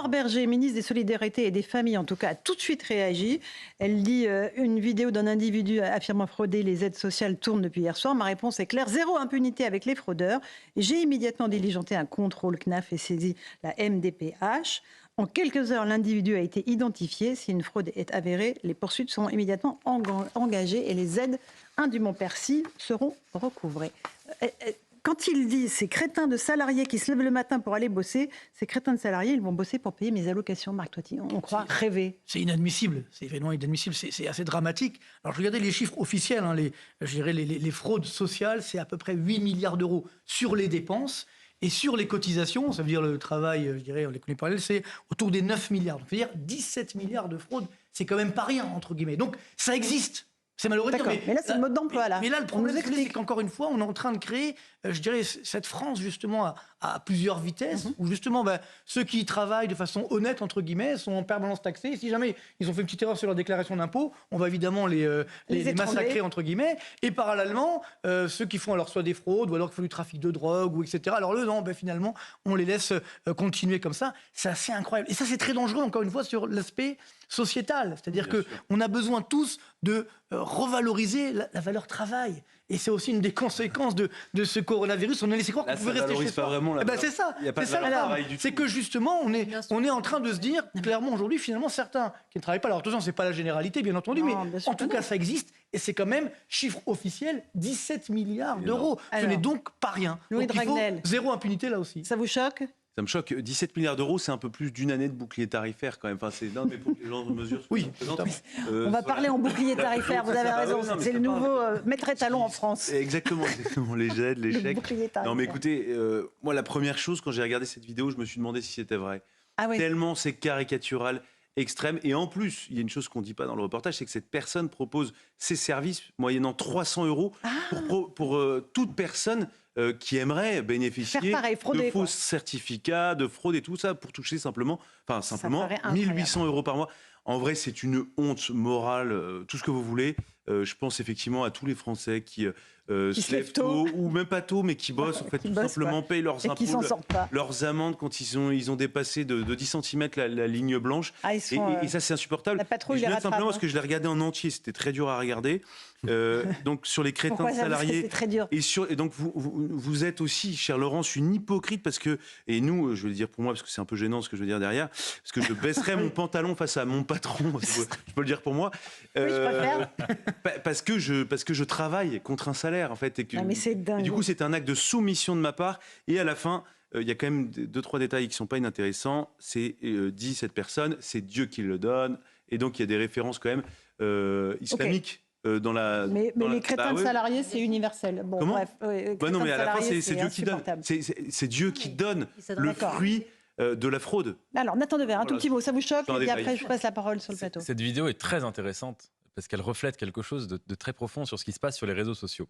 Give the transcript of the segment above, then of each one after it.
Aurore Berger, ministre des Solidarités et des Familles, en tout cas, a tout de suite réagi. Elle dit une vidéo d'un individu affirmant frauder les aides sociales tourne depuis hier soir. Ma réponse est claire, zéro impunité avec les fraudeurs. J'ai immédiatement diligenté un contrôle CNAF et saisi la MDPH. En quelques heures, l'individu a été identifié. Si une fraude est avérée, les poursuites seront immédiatement engagées et les aides indûment perçues seront recouvrées. Quand il dit ces crétins de salariés qui se lèvent le matin pour aller bosser, ces crétins de salariés, ils vont bosser pour payer mes allocations, Marc Toiti. On croit rêver. C'est inadmissible, c'est évidemment inadmissible, c'est assez dramatique. Alors je regardais les chiffres officiels, hein, les fraudes sociales, c'est à peu près 8 milliards d'euros sur les dépenses. Et sur les cotisations, ça veut dire le travail, je dirais, on les connaît pas, c'est autour des 9 milliards. Donc, c'est-à-dire 17 milliards de fraudes, c'est quand même pas rien, entre guillemets. Donc ça existe. C'est malheureux de dire, mais là, c'est le mode d'emploi. Mais là, le problème, c'est qu'encore une fois, on est en train de créer, je dirais, cette France, justement, à plusieurs vitesses, où justement, ceux qui travaillent de façon honnête, entre guillemets, sont en permanence taxés. Et si jamais ils ont fait une petite erreur sur leur déclaration d'impôt, on va évidemment les massacrer, entre guillemets. Et parallèlement, ceux qui font alors soit des fraudes, ou alors qui font du trafic de drogue, ou etc. Alors eux, non, finalement, on les laisse continuer comme ça. C'est assez incroyable. Et ça, c'est très dangereux, encore une fois, sur l'aspect sociétal. C'est-à-dire qu'on a besoin tous de revaloriser la valeur travail. Et c'est aussi une des conséquences de ce coronavirus. On a laissé croire qu'on pouvait rester chez soi. C'est ça. C'est que justement, on est en train de se dire, clairement aujourd'hui, finalement, certains qui ne travaillent pas. Alors attention, c'est pas la généralité, bien entendu, mais en tout cas, ça existe. Et c'est quand même, chiffre officiel, 17 milliards d'euros. Ce n'est donc pas rien. Louis donc, il faut Dragnel. zéro impunité là aussi. Ça vous choque ? Ça me choque. 17 milliards d'euros, c'est un peu plus d'une année de bouclier tarifaire quand même. Enfin, c'est mais pour que les gens mesurent. Oui. On va parler en bouclier tarifaire. Vous avez raison. C'est le nouveau maître étalon en France. Exactement. Les aides, les chèques. Non, mais écoutez, moi, la première chose, quand j'ai regardé cette vidéo, je me suis demandé si c'était vrai. Ah oui. Tellement c'est caricatural, extrême. Et en plus, il y a une chose qu'on ne dit pas dans le reportage, c'est que cette personne propose ses services moyennant 300 € pour toute personne qui aimerait bénéficier de faux certificats, de fraude et tout ça pour toucher simplement 1 800 € par mois. En vrai, c'est une honte morale, tout ce que vous voulez. Je pense effectivement à tous les Français qui se lèvent tôt, ou même pas tôt, mais qui bossent, en fait, tout simplement, payent leurs impôts, leurs amendes quand ils ont dépassé de 10 cm la ligne blanche. Et ça, c'est insupportable. La patrouille je note simplement parce que je l'ai regardé en entier, c'était très dur à regarder. Donc sur les crétins de salariés. Très dur. Et donc vous êtes aussi, cher Laurence, une hypocrite parce que, et nous, je vais le dire pour moi parce que c'est un peu gênant ce que je veux dire derrière, parce que je baisserai mon pantalon face à mon patron, je peux le dire pour moi. Oui, je préfère. Parce que je travaille contre un salaire en fait. Mais c'est dingue. Et du coup, c'est un acte de soumission de ma part. Et à la fin, il y a quand même 2-3 détails qui ne sont pas inintéressants. C'est dit cette personne, c'est Dieu qui le donne. Et donc, il y a des références quand même islamiques. Dans la, mais les crétins de salariés, c'est universel. Bon, comment bref. Non, mais à la fin, c'est Dieu qui donne. C'est Dieu qui donne le fruit de la fraude. Alors, Nathan Dever, un tout petit mot, ça vous choque? Et puis après, je passe la parole sur le plateau. Cette vidéo est très intéressante parce qu'elle reflète quelque chose de très profond sur ce qui se passe sur les réseaux sociaux.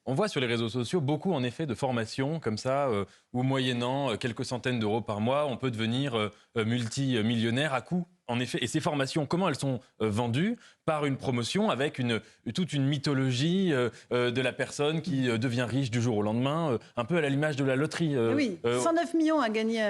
On voit sur les réseaux sociaux beaucoup, en effet, de formations comme ça, où moyennant quelques centaines d'euros par mois, on peut devenir multimillionnaire à coup. En effet, et ces formations, comment elles sont vendues? Par une promotion avec toute une mythologie de la personne qui devient riche du jour au lendemain, un peu à l'image de la loterie. Oui, 109 millions a gagné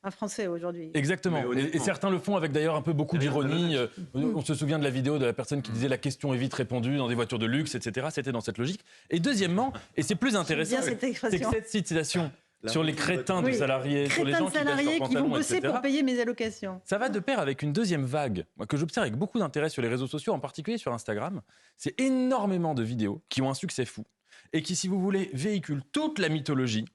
un Français aujourd'hui. Exactement. Et certains le font avec d'ailleurs un peu beaucoup d'ironie. On se souvient de la vidéo de la personne qui disait « la question est vite répondue dans des voitures de luxe », etc. C'était dans cette logique. Et deuxièmement, et c'est plus intéressant, c'est que cette citation sur les crétins de salariés, sur les gens qui vont bosser pour payer mes allocations. Ça va de pair avec une deuxième vague, moi, que j'observe avec beaucoup d'intérêt sur les réseaux sociaux, en particulier sur Instagram. C'est énormément de vidéos qui ont un succès fou et qui, si vous voulez, véhiculent toute la mythologie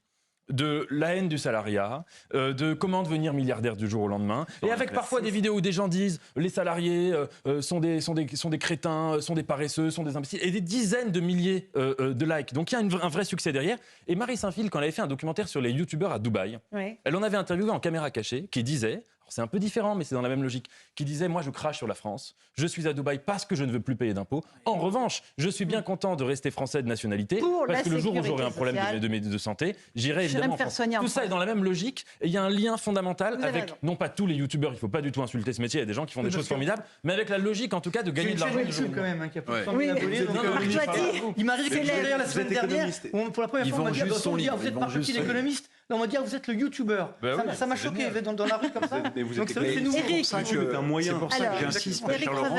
de la haine du salariat, de comment devenir milliardaire du jour au lendemain, et avec parfois des vidéos où des gens disent les salariés sont des crétins, sont des paresseux, sont des imbéciles, et des dizaines de milliers de likes. Donc il y a un vrai succès derrière. Et Marie Saint-Phil, quand elle avait fait un documentaire sur les youtubeurs à Dubaï, elle en avait interviewé en caméra cachée, qui disait, c'est un peu différent, mais c'est dans la même logique, qui disait « Moi, je crache sur la France. Je suis à Dubaï parce que je ne veux plus payer d'impôts. En revanche, je suis bien content de rester français de nationalité parce que le jour où j'aurai un problème de santé, j'irai évidemment en France. » Tout ça est dans la même logique. Et il y a un lien fondamental avec, non pas tous les youtubeurs, il ne faut pas du tout insulter ce métier, il y a des gens qui font des choses formidables, mais avec la logique, en tout cas, de gagner de l'argent. Quand même, qui a plus de 100 000 abonnés. Marc Toiti, il m'arrive que d'ailleurs la semaine dernière, pour la première fois, on m'a dit « Vous êtes pas parti l'économiste ?» on va dire vous êtes le youtubeur. Bah oui, Ça m'a c'est choqué, génial. vous êtes dans la rue comme ça. Mais vous Donc êtes c'est nouveau. Éric. C'est un moyen. C'est pour ça Alors, que j'insiste, ma Éric chère Laurence.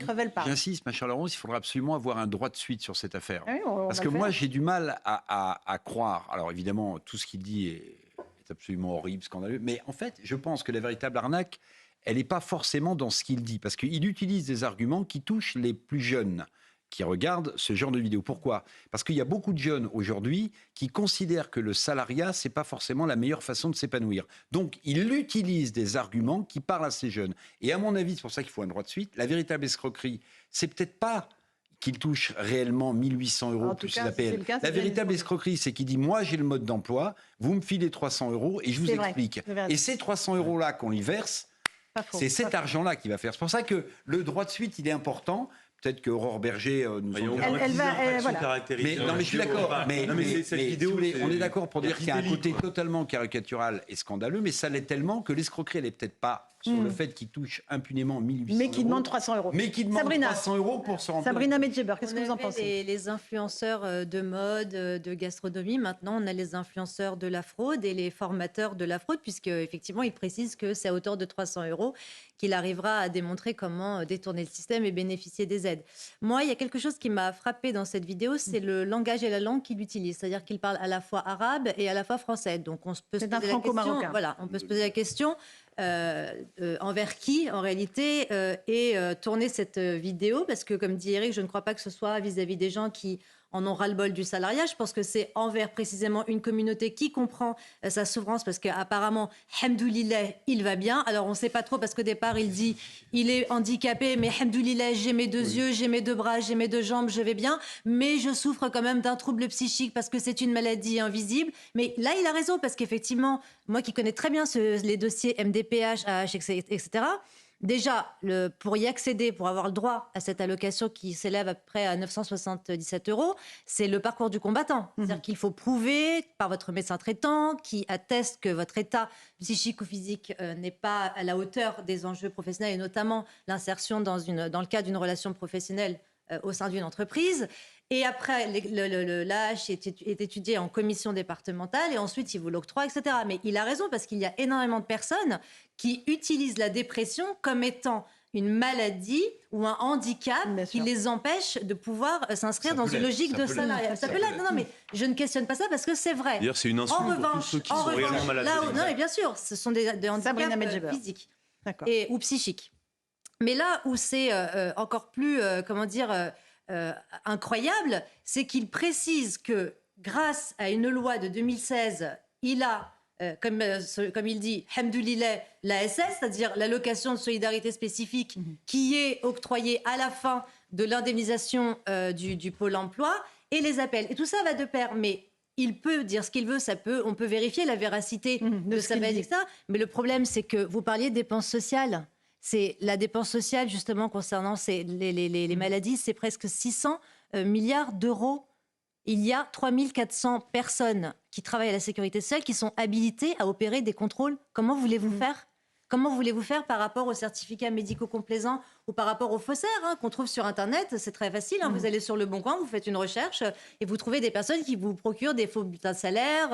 Revel parle. J'insiste, ma chère Laurence, il faudra absolument avoir un droit de suite sur cette affaire. Ah oui, on Parce va que le moi, faire. j'ai du mal à croire. Alors évidemment, tout ce qu'il dit est absolument horrible, scandaleux. Mais en fait, je pense que la véritable arnaque, elle n'est pas forcément dans ce qu'il dit. Parce qu'il utilise des arguments qui touchent les plus jeunes qui regardent ce genre de vidéos. Pourquoi ? Parce qu'il y a beaucoup de jeunes aujourd'hui qui considèrent que le salariat, c'est pas forcément la meilleure façon de s'épanouir. Donc, il utilise des arguments qui parlent à ces jeunes. Et à mon avis, c'est pour ça qu'il faut un droit de suite. La véritable escroquerie, c'est peut-être pas qu'il touche réellement 1 800 euros En tout plus cas, les si c'est APL. le cas, c'est La bien véritable une escroquerie, c'est qu'il dit, moi, j'ai le mode d'emploi, vous me filez 300 euros et je vous C'est vrai, explique. c'est vrai. Et ces 300 euros-là qu'on lui verse, Pas faux, c'est pas cet faux. argent-là qui va faire. C'est pour ça que le droit de suite, il est important. Peut-être qu'Aurore Berger nous Il y a en au dira. moins Elle 10 va- infractions voilà. caractérisées Mais, dans non, la mais je suis vidéo. d'accord. Enfin, Mais, non, mais cette mais vidéo, si vous voulez, c'est- on est d'accord pour il y a dire qu'il y a un 10 côté délits, quoi. totalement caricatural et scandaleux, mais ça l'est tellement que l'escroquerie, elle n'est peut-être pas sur le fait qu'il touche impunément 1 800 Mais qui demande euros, 300 euros. mais qui demande Sabrina. 300 euros pour se remplir. Sabrina Medjeber, qu'est-ce que On vous en avait pensez les influenceurs de mode, de gastronomie. Maintenant, on a les influenceurs de la fraude et les formateurs de la fraude, puisque effectivement, ils précisent que c'est à hauteur de 300 euros qu'il arrivera à démontrer comment détourner le système et bénéficier des aides. Moi, il y a quelque chose qui m'a frappé dans cette vidéo, c'est le langage et la langue qu'il utilise. C'est-à-dire qu'il parle à la fois arabe et à la fois français. Donc, on se peut se C'est un poser la question. franco-marocain. Voilà, on peut se poser la question. Envers qui, en réalité, et tourner cette vidéo, parce que, comme dit Eric, je ne crois pas que ce soit vis-à-vis des gens qui en ont ras-le-bol du salariat. Je pense que c'est envers précisément une communauté qui comprend sa souffrance, parce qu'apparemment, hamdoulilah, il va bien. Alors, on ne sait pas trop, parce qu'au départ, il dit, il est handicapé, mais hamdoulilah, j'ai mes 2 yeux, j'ai mes 2 bras, j'ai mes 2 jambes, je vais bien, mais je souffre quand même d'un trouble psychique, parce que c'est une maladie invisible. Mais là, il a raison, parce qu'effectivement, moi qui connais très bien les dossiers MDPH, AH, etc., déjà, pour y accéder, pour avoir le droit à cette allocation qui s'élève à peu près à 977 euros, c'est le parcours du combattant. C'est-à-dire qu'il faut prouver par votre médecin traitant qui atteste que votre état psychique ou physique n'est pas à la hauteur des enjeux professionnels et notamment l'insertion dans le cadre d'une relation professionnelle au sein d'une entreprise. Et après, l'AH est étudié en commission départementale et ensuite, il vous l'octroie, etc. Mais il a raison parce qu'il y a énormément de personnes qui utilisent la dépression comme étant une maladie ou un handicap Bien qui sûr. les empêche de pouvoir s'inscrire Ça dans peut une l'être, logique ça de peut salariat. l'être. Ça Ça peut peut l'être. Non, mais je ne questionne pas ça parce que c'est vrai. D'ailleurs, c'est une insulte En pour tous revanche, ceux qui sont réellement malades. là, de non, l'esprit. mais bien sûr, ce sont des Sabrina handicaps Medjeber. physiques D'accord. ou psychiques. Mais là où c'est encore plus, incroyable, c'est qu'il précise que grâce à une loi de 2016, il a, comme il dit, hamdoulilah, l'ASS, c'est-à-dire l'allocation de solidarité spécifique, qui est octroyée à la fin de l'indemnisation du Pôle emploi, et les appels. Et tout ça va de pair. Mais il peut dire ce qu'il veut, on peut vérifier la véracité de de ce sa qu'il base, dit. etc. Mais le problème, c'est que vous parliez de dépenses sociales. C'est la dépense sociale, justement, concernant les maladies, c'est presque 600 milliards d'euros. Il y a 3400 personnes qui travaillent à la sécurité sociale qui sont habilitées à opérer des contrôles. Comment voulez-vous faire ? Comment voulez-vous faire par rapport aux certificats médicaux complaisants ou par rapport aux faussaires qu'on trouve sur Internet? C'est très facile. Vous allez sur Le Bon Coin, vous faites une recherche et vous trouvez des personnes qui vous procurent des faux bulletins de salaire.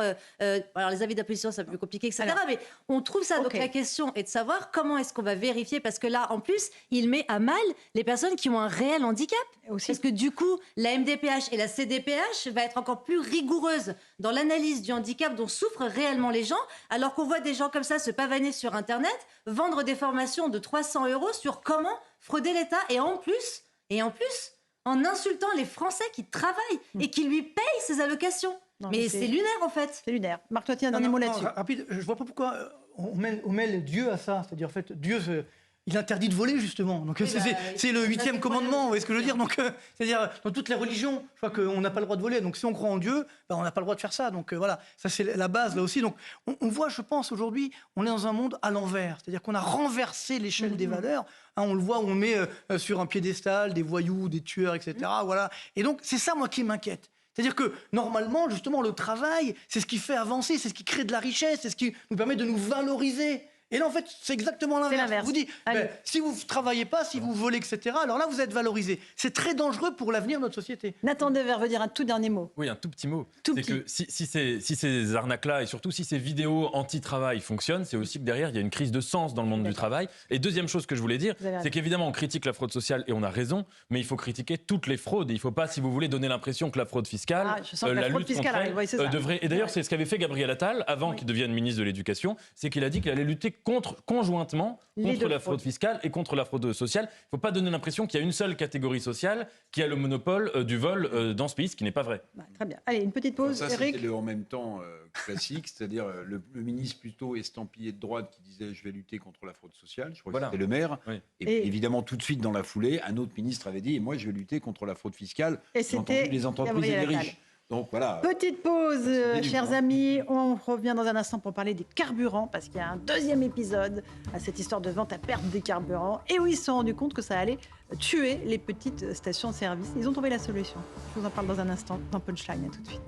Alors, les avis d'imposition, c'est un peu plus compliqué, etc. Alors, mais on trouve ça. Donc, ok. la question est de savoir comment est-ce qu'on va vérifier. Parce que là, en plus, il met à mal les personnes qui ont un réel handicap. Aussi. Parce que du coup, la MDPH et la CDPH va être encore plus rigoureuse dans l'analyse du handicap dont souffrent réellement les gens, alors qu'on voit des gens comme ça se pavaner sur Internet, vendre des formations de 300 euros sur comment frauder l'État, et en plus, en insultant les Français qui travaillent et qui lui payent ses allocations. Non, mais mais c'est lunaire, en fait. C'est lunaire. Marc, toi, tiens un Non, dernier mot non, là-dessus. rapide, je vois pas pourquoi on mêle Dieu à ça. C'est-à-dire, en fait, Dieu, il interdit de voler, justement. Donc, Oui, c'est le ça, 8e c'est commandement, vous voyez ce que je veux dire? problème. Donc, c'est-à-dire, dans toutes les religions, je crois qu'on n'a pas le droit de voler. Donc, si on croit en Dieu, on n'a pas le droit de faire ça. Donc, voilà, ça, c'est la base, là aussi. Donc, on voit, je pense, aujourd'hui, on est dans un monde à l'envers. C'est-à-dire qu'on a renversé l'échelle des valeurs. On le voit, on met sur un piédestal des voyous, des tueurs, etc. Voilà. Et donc, c'est ça, moi, qui m'inquiète. C'est-à-dire que, normalement, justement, le travail, c'est ce qui fait avancer, c'est ce qui crée de la richesse, c'est ce qui nous permet de nous valoriser. Et là, en fait, c'est exactement l'inverse. l'inverse. On vous dit, Allez. si vous ne travaillez pas, si vous volez, etc., alors là, vous êtes valorisé. C'est très dangereux pour l'avenir de notre société. Nathan Dever veut dire un tout dernier mot. Oui, un tout petit mot. Tout C'est petit. que si ces arnaques-là et surtout si ces vidéos anti-travail fonctionnent, c'est aussi que derrière, il y a une crise de sens dans le monde du travail. Et deuxième chose que je voulais dire, Vous avez raison. c'est qu'évidemment, on critique la fraude sociale et on a raison, mais il faut critiquer toutes les fraudes. Et il ne faut pas, si vous voulez, donner l'impression que la fraude fiscale, Ah, je sens que la fraude lutte fiscale contre elle, arrive, oui, c'est ça. devrait... Et d'ailleurs, c'est ce qu'avait fait Gabriel Attal avant Oui. qu'il devienne ministre de l'Éducation, c'est qu'il a dit qu'il allait lutter conjointement Les contre deux la fraudes. fraude fiscale et contre la fraude sociale. Il ne faut pas donner l'impression qu'il y a une seule catégorie sociale qui a le monopole du vol dans ce pays, ce qui n'est pas vrai. Bah, très bien. Allez, une petite pause. Ça, Eric. c'était le en même temps classique, c'est-à-dire le ministre plutôt estampillé de droite qui disait je vais lutter contre la fraude sociale. Je crois Voilà. que c'était le maire. Oui. Et puis, évidemment, tout de suite dans la foulée, un autre ministre avait dit moi je vais lutter contre la fraude fiscale. Et J'ai entendu c'était les entreprises et Gabriel les Attal. riches. Donc voilà. Petite pause, C'est chers délicat. amis. On revient dans un instant pour parler des carburants, parce qu'il y a un deuxième épisode à cette histoire de vente à perte des carburants, et où ils se sont rendus compte que ça allait tuer les petites stations-service. Ils ont trouvé la solution. Je vous en parle dans un instant dans Punchline. À tout de suite.